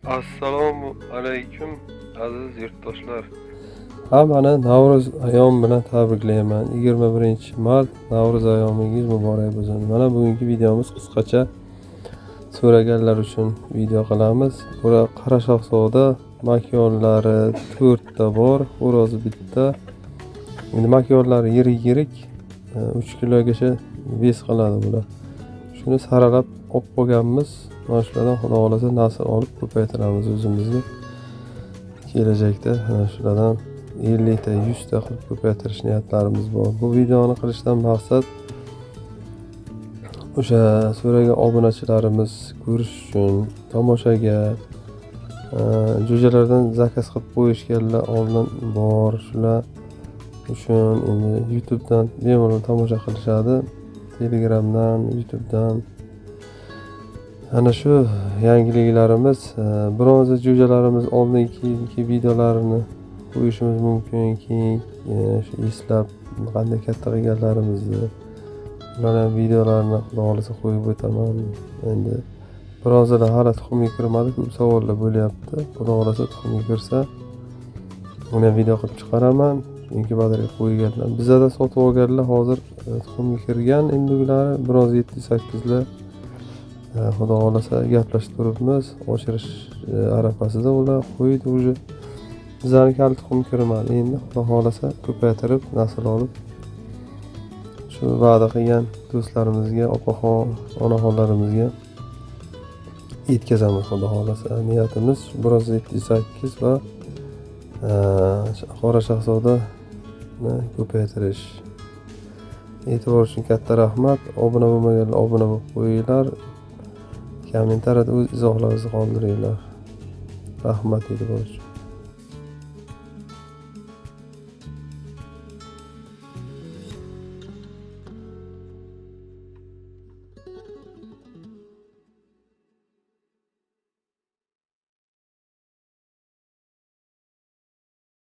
Assalomu alaykum aziz yurtdoshlar. Hammani Navro'z ayyomi bilan tabriklayman. 21-mart Navro'z ayyomingiz muborak bo'lsin. Mana bugungi videomiz qisqacha so'raganlar uchun video qilamiz. Bura Qora Shahzoda makyonlari 4 ta bor, xo'rozi bitta. Endi makyonlari yirik 3 kilogacha vес qiladi bular. Shuni saralab olib qo'yganmiz. Mana shulardan xudo xolasa nasl olib ko'paytiramiz o'zimizga. Kelajakda shulardan 50 ta 100 ta qilib ko'paytirish niyatlarimiz bor. Bu videoni qilishdan maqsad o'sha so'ragan obunachilarimiz ko'rish uchun, tomoshaga jo'jalardan zakaz qilib qo'yishganlar oldin bor. Shular uchun endi YouTube'dan bemalol tomosha qilishadi. Telegramdan, YouTube'dan. Ana shu yangiliklarimiz, biroz jo'jalarimiz oldingi videolarini qo'yishimiz mumkin, keyin shu eslab qanday katta qilganlarimizni ularning videolarini xudo xolasa qo'yib o'taman. Endi birozlar hali tuxumga kirmadi, ko'p savollar bo'lyapti. Xudo xolasa tuxumga kirsa uni video qilib chiqaraman. Chunki bazarga qo'yganlar, bizada sotib olganlar hozir tuxumga kirgan, endilari biroz 7-8 lar. Xudo xolasa gaplashib turibmiz, oshirish arafasida ular qo'ydi уже. Bizlarga hali tuxum kirmadi. Endi xudo xolasa ko'paytirib, nasl olib shu va'da qilgan do'stlarimizga, opaxon, onaxonlarimizga yetkazamiz xudo xolasa. Niyatimiz biroz 7-8 va Qora Shahzodani ko'paytirish. E'tibor uchun katta rahmat. Obuna bo'lmaganlar obuna bo'lib qo'yinglar. Kommentariyada o'z izohlaringizni qoldiringlar. Rahmat e'tibor uchun.